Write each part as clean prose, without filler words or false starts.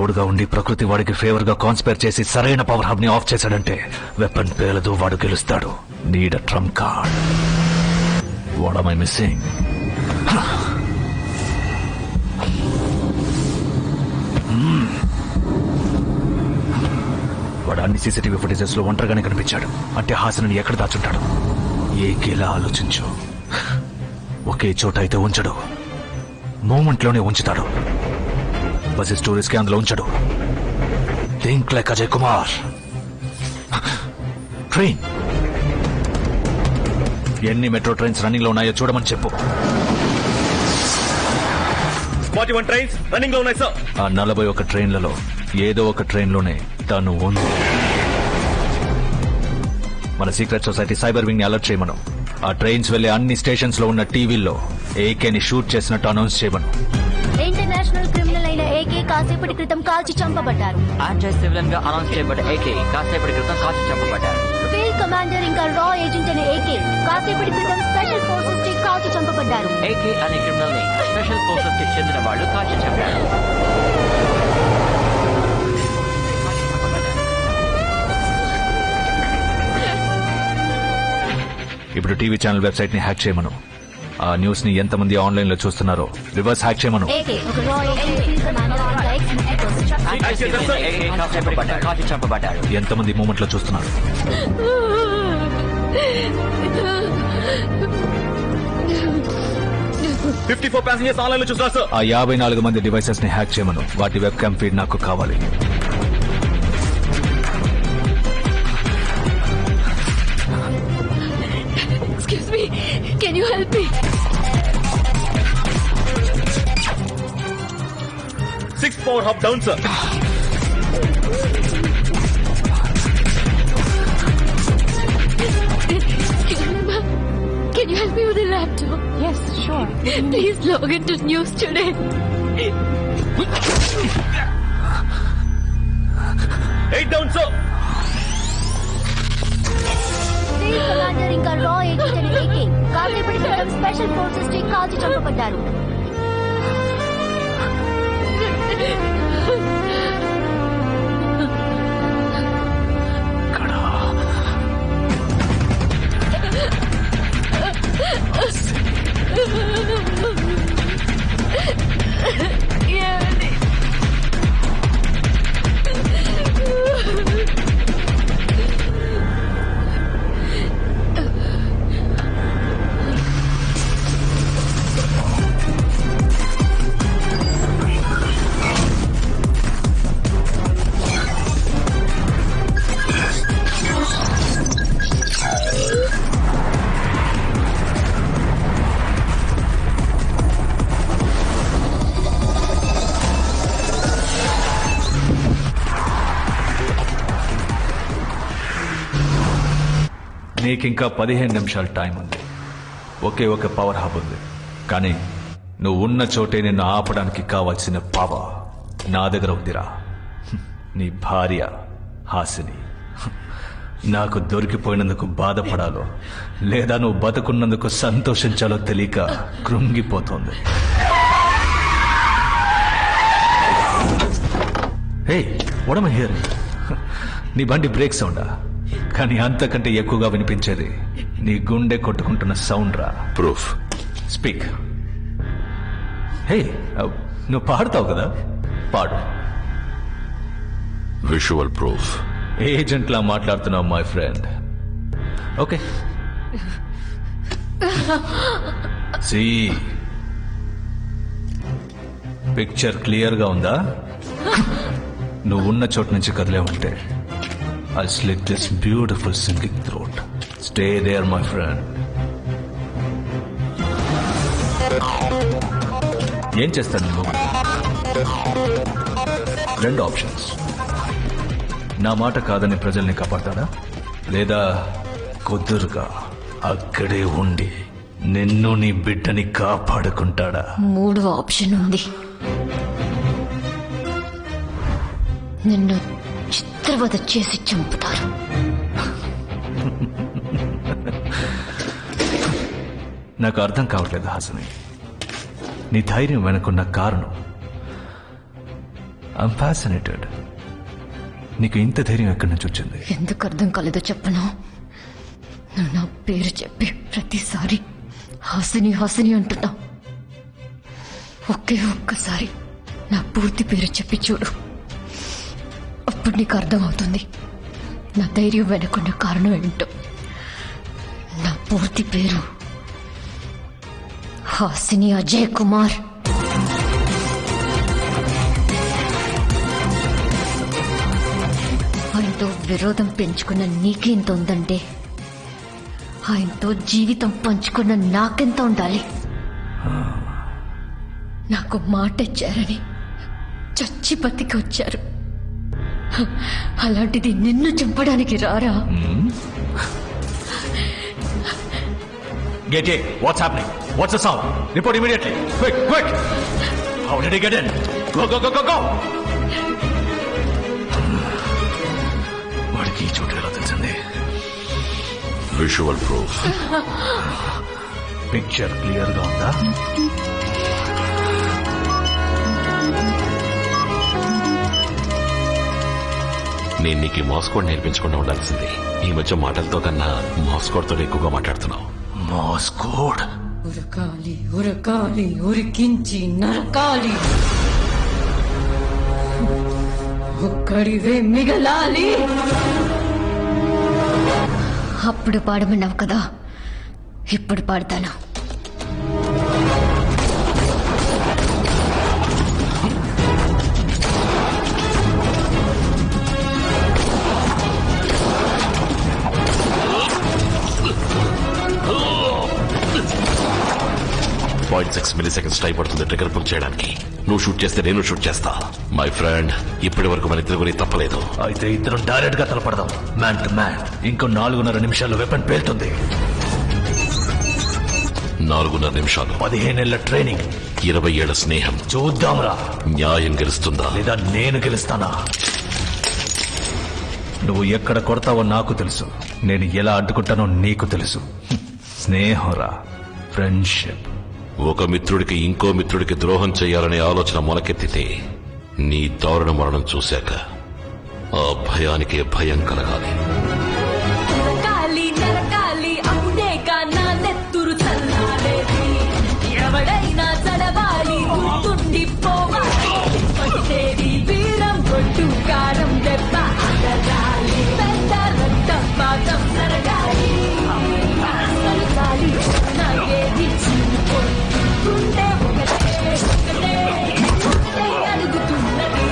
తోడుగా ఉండి ప్రకృతి వాడికి ఫేవర్ గా కాన్స్పైర్ చేసి సరైన పవర్ హబ్ ని ఆఫ్ చేశాడంటే వెపన్ పేలదు, వాడు గెలుస్తాడు. Need a Trump card. What am I missing? వాడు అన్ని సీసీటీవీ ఫుటేజెస్ లో ఒంటరిగానే కనిపించాడు. అంటే హాసన్ని ఎక్కడ దాచుంటాడు? ఏకేలా ఆలోచించు. ఒకే చోట అయితే ఉంచడు, మూమెంట్ లోనే ఉంచుతాడు. బస్ స్టోరీస్ కి అందులో ఉంచడు. Think like Ajay Kumar. Train ఎన్ని మెట్రో ట్రైన్స్ రన్నింగ్ లో ఉన్నాయో చూడమని చెప్పు. 41 ట్రైన్స్ రన్నింగ్ లో ఉన్నాయి సార్. ఆ 41 ట్రైన్లలో ఏదో ఒక ట్రైన్ లోనే తను ఉంది. మన సీక్రెట్ సొసైటీ సైబర్ వింగ్ ని అలర్ట్ చేయమను. ఆ ట్రైన్స్ వెళ్లే అన్ని స్టేషన్స్ లో ఉన్న టీవీల్లో ఏకేని షూట్ చేసినట్టు అనౌన్స్ చేయమను. ఇంటర్నేషనల్ క్రిమినల్ అయిన ఏకే కాసేపటి క్రితం కాల్చి చంపబడ్డారు. యాంటీ సివిలియన్ గా అనౌన్స్ చేయబడ్డ ఏకే కాసేపటి క్రితం కాల్చి చంపబడ్డారు. ఫీల్డ్ కమాండర్ ఇంకా రా ఏజెంట్ అనే ఏకే కాసేపటి క్రితం స్పెషల్ ఫోర్సెస్ కి కాల్చి చంపబడ్డారు. ఏకే అనే క్రిమినల్ ని స్పెషల్ ఫోర్సెస్ కి చెందిన వాళ్ళు కాల్చి చంపారు. ఇప్పుడు టీవీ ఛానల్ వెబ్సైట్ ని హ్యాక్ చేయమను. ఆ న్యూస్ ని ఎంతమంది ఆన్లైన్ లో చూస్తున్నారో రివర్స్ హ్యాక్ చేయమను. ఏకే ఒక రా ఏజెంట్, ఫీల్డ్ కమాండర్ ఇంకా ఎక్స్ మిలిటరీ పర్సన్. ఏకే కాల్చి చంపబడ్డారు. ఎంతమంది మూమెంట్ లో చూస్తున్నారు? 54 ప్యాసింజర్స్ ఆన్లైన్ లో చూస్తున్నారు సార్. ఆ 54 మంది డివైసెస్ ని హ్యాక్ చేయమను. వాటి వెబ్ క్యామ్ ఫీడ్ నాకు కావాలి. Excuse me, can you help me? 6 power hub down sir. Excuse me, ma'am. Can you help me with the laptop? Yes, sure. Please log into news today. 8 down sir. Field commander ఇంకా రా agent అనే AK కాసేపటి క్రితం special forces కి కాల్చి చంపబడ్డారు. నీకింకా 15 నిమిషాలు time ఉంది. ఒకే ఒక పవర్ హబ్ ఉంది, కానీ నువ్వు ఉన్న చోటే నిన్ను ఆపడానికి కావాల్సిన పవర్ నా దగ్గర ఉందిరా. నీ భార్య హాసిని నాకు దొరికిపోయినందుకు బాధపడాలో లేదా నువ్వు బతుకున్నందుకు సంతోషించాలో తెలియక కృంగిపోతోంది. హే, వాట్ యామ్ ఐ హియరింగ్? నీ బండి బ్రేక్ సౌండా? కానీ అంతకంటే ఎక్కువగా వినిపించేది నీ గుండె కొట్టుకుంటున్న సౌండ్ రా. ప్రూఫ్. స్పీక్. హే, నువ్వు పాడతావు కదా, పాడు. Visual proof. ఏజెంట్లా మాట్లాడుతున్నావు my friend. Okay, see picture clear గా ఉందా? నువ్వు ఉన్న చోటు నుంచి కదిలేవంటే I'll slit this beautiful singing throat. Stay there, my friend. ఏం చేస్తాను నువ్వు? 2 ఆప్షన్స్. నా మాట కాదని ప్రజల్ని కాపాడతాడా, లేదా కుదురుగా అక్కడే ఉండి నిన్ను నీ బిడ్డని కాపాడుకుంటాడా? 3వ ఆప్షన్ ఉంది. నిన్ను చిత్రవద చేసి చంపుతారు. నాకు అర్థం కావట్లేదు హాసిని, నీ ధైర్యం వెనుకున్న కారణం. I'm fascinated. నీకు ఇంత ధైర్యం ఎక్కడి నుంచి వచ్చింది? ఎందుకు అర్థం కాలేదో చెప్పనా? నువ్వు నా పేరు చెప్పి ప్రతిసారి హాసిని హాసిని అంటున్నావు. ఒక్కసారి నా పూర్తి పేరు చెప్పి చూడు, అప్పుడు నీకు అర్థమవుతుంది నా ధైర్యం వెనకున్న కారణం ఏంటో. నా పూర్తి పేరు హాసిని అజయ్ కుమార్. ఆయనతో విరోధం పెంచుకున్న నీకెంత ఉందంటే ఆయనతో జీవితం పంచుకున్న నాకెంత ఉండాలి? నాకు మాట ఇచ్చారని చచ్చి బతికి వచ్చారు. అలాంటిది నిన్ను చంపడానికి రారా? Get in. What's happening? What's the sound? Report immediately. Quick, quick. How did he get in? Go, go, go, go, go. వాడికి ఈ చోటు ఎలా తెలిసింది? Visual proof. పిక్చర్ క్లియర్ గా ఉందా? నేను నీకు మాస్కోడ్ నేర్పించకుండా ఉండాల్సింది. ఈ మధ్య మాటలతో కన్నా మాస్కోడ్తో ఎక్కువగా మాట్లాడుతున్నావు. మాస్కోడ్. ఉరకాలి ఉరకాలి ఉరికించి నరకాలి, ఒక్కడివే మిగలాలి. అప్పుడు పాడమన్నావు కదా, ఇప్పుడు పాడతాను. .6 milliseconds టైం పడుతుంది ట్రిగర్ పుల్ చేయడానికి. నువ్వు షూట్ చేస్తే నేను షూట్ చేస్తా. మై ఫ్రెండ్, ఇప్పటి వరకు మన ఇద్దరు గురించి తప్పలేదు. అయితే ఇద్దరు డైరెక్ట్ గా తలపడదాం, మ్యాన్ టు మ్యాన్. ఇంకో 4.5 నిమిషాల్లో వెపన్ పేలుతుంది. 4.5 నిమిషాలు, 15 ఏళ్ల ట్రైనింగ్, 20 ఏళ్ల స్నేహం. చూద్దాంరా న్యాయం గెలుస్తుందా లేదా నేను గెలుస్తానా? నువ్వు ఎక్కడ కొడతావో నాకు తెలుసు, నేను ఎలా అడ్డుకుంటానో నీకు తెలుసు. స్నేహంరా, ఫ్రెండ్షిప్. ఒక మిత్రుడికి ఇంకో మిత్రుడికి ద్రోహం చేయాలనే ఆలోచన మొలకెత్తితే నీ దారుణ మరణం చూశాక ఆ భయానికి భయం కలగాలి. నరకాలి నరకాలి అప్పుడేగా నా నెత్తురు చల్లారేది. ఎవడైనా చడవాలి, గుర్తుండిపోవాలి. పట్టేది వీరం కొట్టు కారం దెబ్బ అడగాలి. పెద్ద రక్తపాతం జరగాలి. కలగాలి నా ఏది చీలిపోయి గుండె ఒకటే ఒకటే ఒకటే అడుగుతున్నది.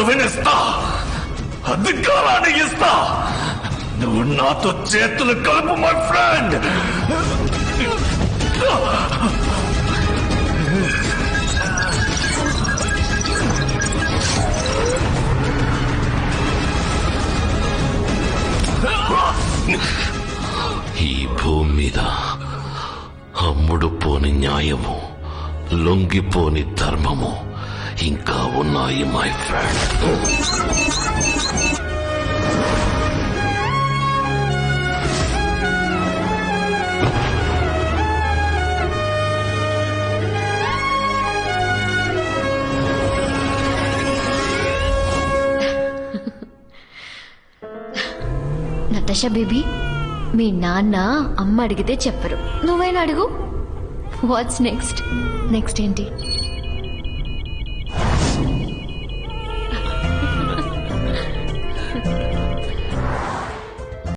వినిస్తా, అధికారాన్ని ఇస్తా. నువ్వు నాతో చేతులు కలుపు మై ఫ్రెండ్. ఈ భూమి మీద అమ్ముడుపోని న్యాయము, లొంగిపోని ధర్మము ఇంకా ఉన్నాయి మై ఫ్రెండ్. నతాషా బేబీ, మీ నాన్న అమ్మ అడిగితే చెప్పరు, నువ్వైనా అడుగు. Watts next? నెక్స్ట్ ఏంటి?